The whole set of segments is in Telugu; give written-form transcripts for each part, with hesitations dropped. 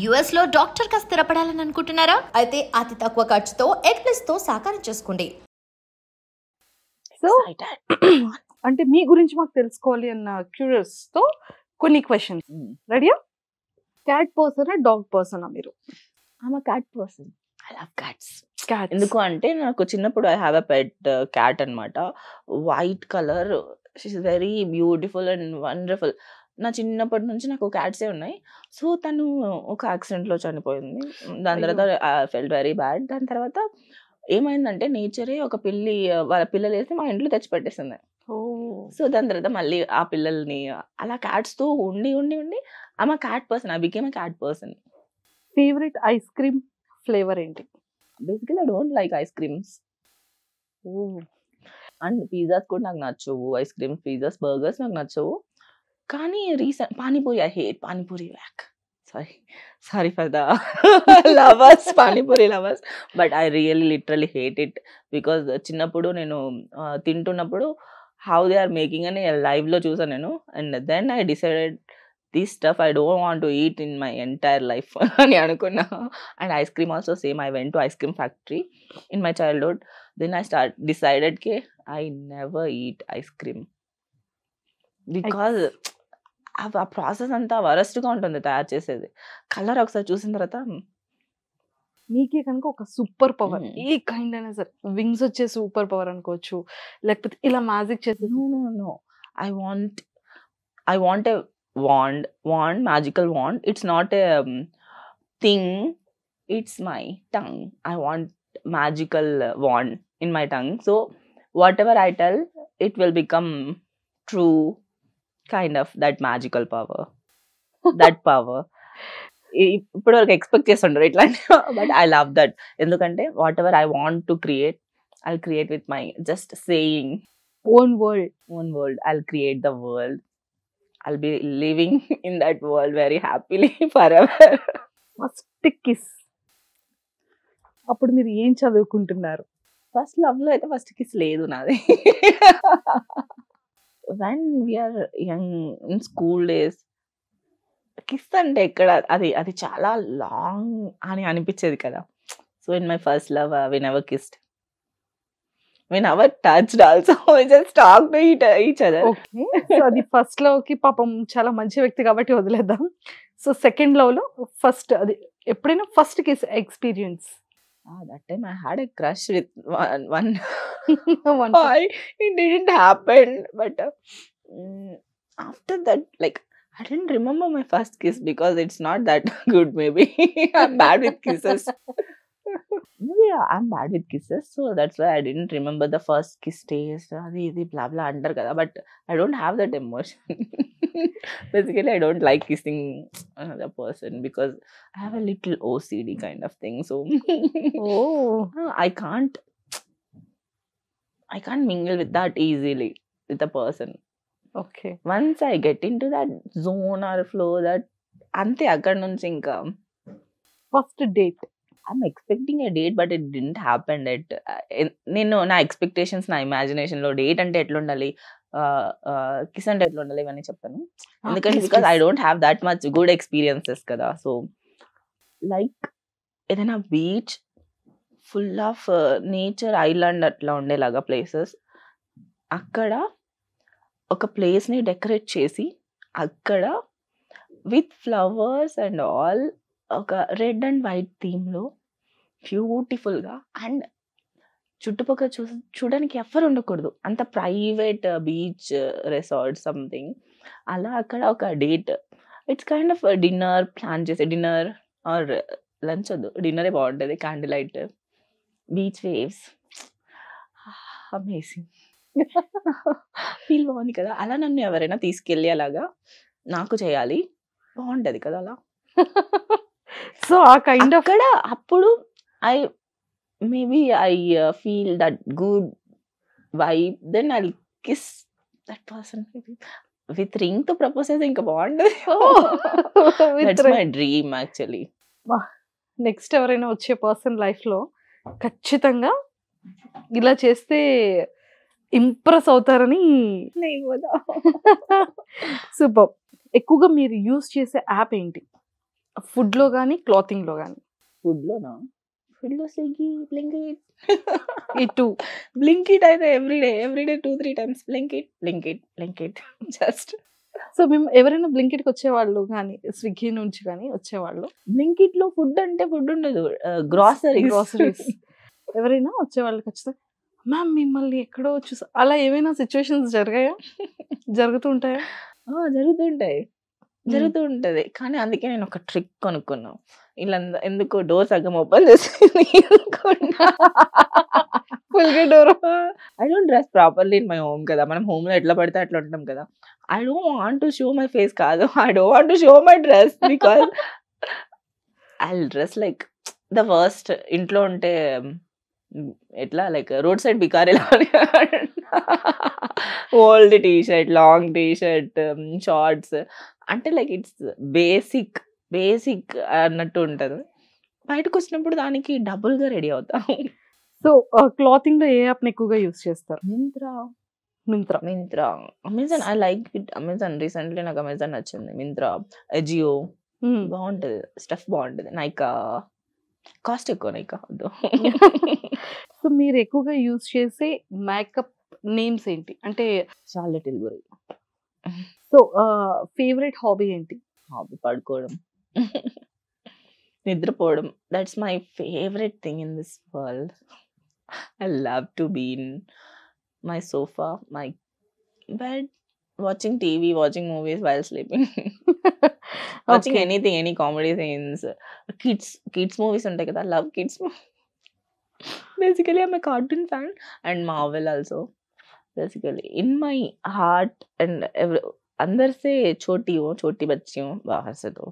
US లో డాక్టర్ గా స్థిరపడాలని అనుకుంటున్నారా? అయితే అతి తక్కువ ఖర్చుతో ఎగ్ ప్లస్ తో సాకారం చేసుకోండి. సో అంటే మీ గురించి మాకు తెలుసుకోవాలి అన్న క్యూరియస్ తో కొన్ని క్వశ్చన్స్. రెడీయా? క్యాట్ పర్సనా డాగ్ పర్సనా మీరు? I'm cat person. I love cats. Cat ఎందుకు అంటే నాకు చిన్నప్పుడు I have a pet cat అనమాట. White colour, she is very beautiful and wonderful. నా చిన్నప్పటి నుంచి నాకు క్యాట్సే ఉన్నాయి. సో తను ఒక యాక్సిడెంట్లో చనిపోయింది. దాని తర్వాత ఐ ఫెల్ట్ వెరీ బ్యాడ్. దాని తర్వాత ఏమైందంటే నేచరే ఒక పిల్లి వాళ్ళ పిల్లలు వేసి మా ఇంట్లో తెచ్చిపెట్టేసింది. సో దాని తర్వాత మళ్ళీ ఆ పిల్లల్ని అలా క్యాట్స్తో ఉండి ఉండి ఉండి I'm cat person. I became cat person. Favourite ice cream flavour ఏంటి? Basically I don't like ice creams and pizzas కూడా నాకు నచ్చవు. ఐస్ క్రీమ్స్, పిజ్జాస్, బర్గర్స్ నాకు నచ్చవు. కానీ recent panipuri, I hate panipuri. Sorry for the lovers, panipuri lovers, but I really literally hate it. Because చిన్నప్పుడు నేను తింటున్నప్పుడు హౌ దే ఆర్ మేకింగ్ అని లైవ్లో చూసాను నేను. And then I decided this stuff I don't want to eat in my entire life అని అనుకున్నా. And ice cream also same. I went to ice cream factory in my childhood. Then I decided కే I never eat ice cream because ఆ ప్రాసెస్ అంతా వరస్ట్గా ఉంటుంది తయారు చేసేది. కలర్ ఒకసారి చూసిన తర్వాత మీకే కనుక ఒక సూపర్ పవర్ ఏ కైండ్ అయినా సరే, వింగ్స్ వచ్చే సూపర్ పవర్ అనుకోవచ్చు, లేకపోతే ఇలా మ్యాజిక్ చేసే no I want a wand, magical wand. It's not a thing, it's my tongue. I want magical wand in my tongue, so whatever I tell it will become true, kind of that magical power. That power ఇప్పుడు వరకు ఎక్స్పెక్ట్ చేస్తుంటారు ఇట్లాంటి, బట్ ఐ లవ్ దట్. ఎందుకంటే what ever I want to create, I'll create with my just saying own world. I'll create the world. I'll be living in that world very happily forever. First kiss అప్పుడు మీరు ఏం చదువుకుంటున్నారు? ఫస్ట్ లవ్ లో అయితే ఫస్ట్ కిస్ లేదు నాది. When we're young in school days, kiss అంటే ఎక్కడ అది చాలా లాంగ్ అని అనిపించేది కదా. So in my first love we never kissed, we never touched also, we just talked to each other. Okay, so అది ఫస్ట్ లవ్ కి పాపం చాలా మంచి వ్యక్తి కాబట్టి వదిలేద్దాం. సో సెకండ్ లవ్ లో ఫస్ట్ అది ఎప్పుడైనా first kiss experience? That time I had a crush with one boy. It didn't happen, but after that, like, I didn't remember my first kiss because it's not that good. Maybe I'm bad with kisses. Maybe I'm bad with kisses, so that's why I didn't remember the first kiss taste. Adi blah blah under kada, but I don't have that emotion. Basically, I don't like kissing another person because I have a little OCD kind of thing. So I can't mingle with that easily with a person. Okay. Once I get into that zone or flow, that ante akkad nunchi inka first date. I'm expecting a date, but it didn't happen. నేను నా ఎక్స్పెక్టేషన్స్, నా ఇమాజినేషన్ లో డేట్ అంటే ఎట్లా ఉండాలి, కిస్ అంటే ఎట్లా ఉండాలి ఇవన్నీ చెప్తాను. ఎందుకంటే because I don't have that much good experiences కదా. సో లైక్ ఏదైనా beach full of nature, island అట్లా ఉండేలాగా ప్లేసెస్, అక్కడ ఒక ప్లేస్ని డెకరేట్ చేసి అక్కడ విత్ ఫ్లవర్స్ అండ్ ఆల్ ఒక రెడ్ అండ్ వైట్ థీమ్లో బ్యూటిఫుల్గా, అండ్ చుట్టుపక్కల చూడడానికి ఎవ్వరు ఉండకూడదు, అంత ప్రైవేట్ బీచ్ రిసార్ట్ సంథింగ్ అలా. అక్కడ ఒక date, it's kind of dinner plan చేసే, డిన్నర్ ఆర్ లంచ్ వద్దు, డిన్నరే బాగుంటుంది. Candle light, beach waves, amazing. Feel బాగుంది కదా. అలా నన్ను ఎవరైనా తీసుకెళ్ళి అలాగా నాకు చేయాలి, బాగుంటుంది కదా అలా. సో ఆ కైండ్ ఆఫ్ అక్కడ అప్పుడు I feel that good vibe, then I kiss that person with ring తో ప్రపోజ్ చేస్తే ఇంకా బాగుంటుంది. That's my dream actually. Next ఎవరైనా వచ్చే పర్సన్ లైఫ్ లో ఖచ్చితంగా ఇలా చేస్తే ఇంప్రెస్ అవుతారని. సూపర్. ఎక్కువగా మీరు యూజ్ చేసే యాప్ ఏంటి? ఫుడ్ లో కానీ క్లాతింగ్ లో కానీ ఫుడ్లోనా? ఫుడ్లో స్విగ్గీ, బ్లింకిట్. ఈ టూ. బ్లింకిట్ అయితే everyday 2-3 times Blinkit just. So మేము ఎవరైనా బ్లింకిట్కి వచ్చేవాళ్ళు కానీ స్విగ్గీ నుంచి కానీ వచ్చేవాళ్ళు బ్లింకిట్లో ఫుడ్ అంటే ఫుడ్ ఉండదు, గ్రాసరీస్. గ్రాసరీస్ ఎవరైనా వచ్చేవాళ్ళు ఖచ్చితంగా మ్యామ్ మిమ్మల్ని ఎక్కడో చూసా అలా ఏమైనా సిచ్యువేషన్స్ జరిగాయా జరుగుతుంటాయా? జరుగుతూ ఉంటది. కానీ అందుకే నేను ఒక ట్రిక్ కొనుక్కున్నా. ఇలా ఎందుకు డోర్ సగం ఓపెన్ చేసి ఫుల్గా door. I don't dress properly in my home కదా, మనం హోమ్ లో ఎట్లా పడితే అట్లా ఉంటాం కదా. I don't want to show my face కాదు, I don't want to show my dress because I dress like the worst. ఇంట్లో ఉంటే ఎట్లా లైక్ రోడ్ సైడ్ బికారీలా old T shirt, long T shirt, shorts అంటే లైక్ ఇట్స్ బేసిక్ అన్నట్టు ఉంటది. బయటకు వచ్చినప్పుడు దానికి డబుల్ గా రెడీ అవుతాం. సో క్లాతింగ్ లో ఏ యాప్ ఎక్కువగా యూస్ చేస్తారు? Myntra, Amazon. I like it. Amazon recently నాకు అమెజాన్ నచ్చింది. మింత్రా, అజియో బాగుంటది, స్టఫ్ బాగుంటది. నైకా కాస్ట్ ఎక్కువ, నైకా వద్దు. సో మీరు ఎక్కువగా యూస్ చేసే మేకప్ నేమ్స్ ఏంటి? అంటే Charlotte Tilbury. So favourite hobby ఏంటి? హాబీ పడుకోవడం, నిద్రపోవడం. That's my favourite thing in this world. I love to be in my sofa, my bed, watching TV, watching movies while sleeping. Watching anything, any comedy scenes, kids movies untai kada. I love kids movies. Basically I'm a cartoon fan and Marvel also. Basically in my heart and अंदर से छोटी बच्ची हूँ, बाहर से तो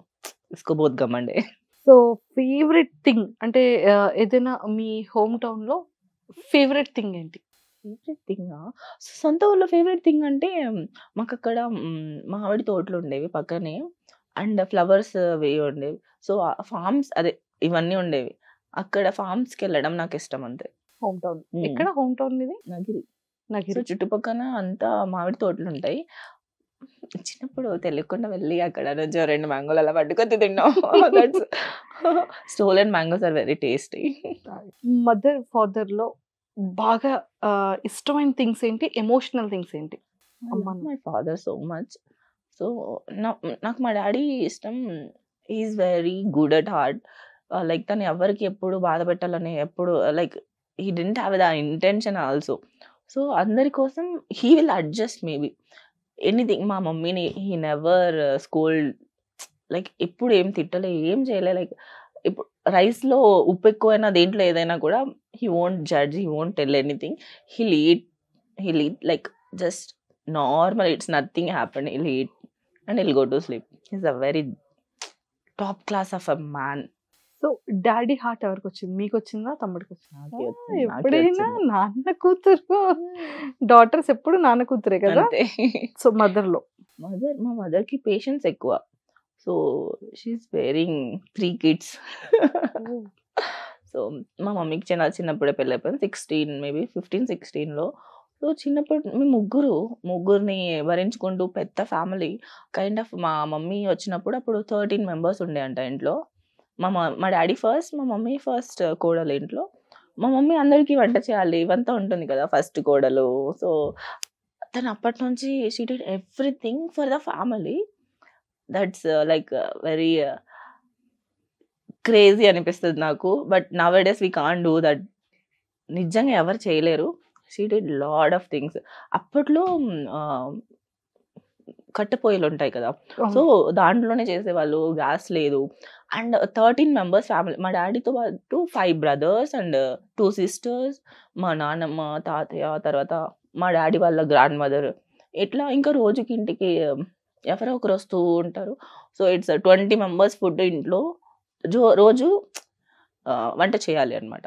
इसको बहुत घमंड है. సో ఫేవరెట్ థింగ్ అంటే ఏదైనా మీ హోమ్ టౌన్ లో ఫేవరెట్ థింగ్ ఏంటి? ఫేవరెట్ థింగా, సొంత ఊళ్ళో ఫేవరెట్ థింగ్ అంటే మాకు అక్కడ మామిడి తోటలు ఉండేవి పక్కనే, అండ్ ఫ్లవర్స్ వేయి ఉండేవి. సో ఫార్మ్స్ అదే ఇవన్నీ ఉండేవి. అక్కడ ఫార్మ్స్కి వెళ్ళడం నాకు ఇష్టం అంతే. హోమ్ టౌన్ ఎక్కడ? హోమ్ టౌన్ ఇది నగిరి. సో చుట్టుపక్కల అంతా మామిడి తోటలు ఉంటాయి. చిన్నప్పుడు తెలియకుండా వెళ్ళి అక్కడ నుంచి 2 మ్యాంగోలు అలా పట్టుకొని తిన్నాం. Stolen mangoes are very tasty. Mother father లో బాగా ఇష్టమైన థింగ్స్ ఏంటి? ఎమోషనల్ థింగ్స్ ఏంటి? My father so much. So నాకు మా డాడీ ఇష్టం. Is very good at heart. Like తను ఎవరికి ఎప్పుడు బాధ పెట్టాలని ఎప్పుడు like he didn't have the intention also. So అందరి కోసం he will adjust maybe anything. మా మమ్మీని హీ నెవర్ స్కోల్డ్, లైక్ ఎప్పుడు ఏం తిట్టలే, ఏం చేయలే. లైక్ ఇప్పుడు రైస్లో ఉప్పు ఎక్కువైనా దేంట్లో ఏదైనా కూడా he won't judge, he won't tell anything. He'll eat like just normal, it's nothing happened. He'll eat and he'll go to sleep. He's a very top class of a man. So daddy heart ఎవరికి వచ్చింది? మీకు వచ్చిందా, తమ్ముడికి వచ్చిందా? నాకే వచ్చింది. ఎప్పుడైనా నాన్న కూతురు, డాటర్స్ ఎప్పుడు నాన్న కూతురే కదా. అంతే. సో మదర్ మా మదర్కి పేషెన్స్ ఎక్కువ. So she's bearing 3 kids. So మా మమ్మీకి చిన్నప్పుడే పెళ్ళి అయిపోయింది. 16 మేబీ 15-16లో. సో చిన్నప్పుడు మేము ముగ్గురిని భరించుకుంటూ పెద్ద ఫ్యామిలీ కైండ్ ఆఫ్. మా మమ్మీ వచ్చినప్పుడు అప్పుడు 13 మెంబర్స్ ఉండే అంట ఇంట్లో. మా డాడీ ఫస్ట్, మా మమ్మీ ఫస్ట్ కోడలు ఇంట్లో. మా మమ్మీ అందరికీ వంట చేయాలి, ఇవంతా ఉంటుంది కదా ఫస్ట్ కోడలు. సో తను అప్పటి నుంచి she did everything for the family. That's like very crazy అనిపిస్తుంది నాకు. But now days we can't do that. నిజంగా ఎవరు చేయలేరు. She did lot of things. అప్పట్లో కట్టెపొయ్యలు ఉంటాయి కదా, సో దాంట్లోనే చేసేవాళ్ళు, గ్యాస్ లేదు. And 13 members family. మా డాడీతో పాటు 5 బ్రదర్స్ అండ్ 2 sisters, మా నాన్నమ్మ, తాతయ్య, తర్వాత మా డాడీ వాళ్ళ గ్రాండ్ మదర్. ఇట్లా ఇంకా రోజుకి ఇంటికి ఎవరో ఒకరు వస్తూ ఉంటారు. సో ఇట్స్ 20 మెంబర్స్ ఫుడ్ ఇంట్లో రోజు వంట చేయాలి అనమాట.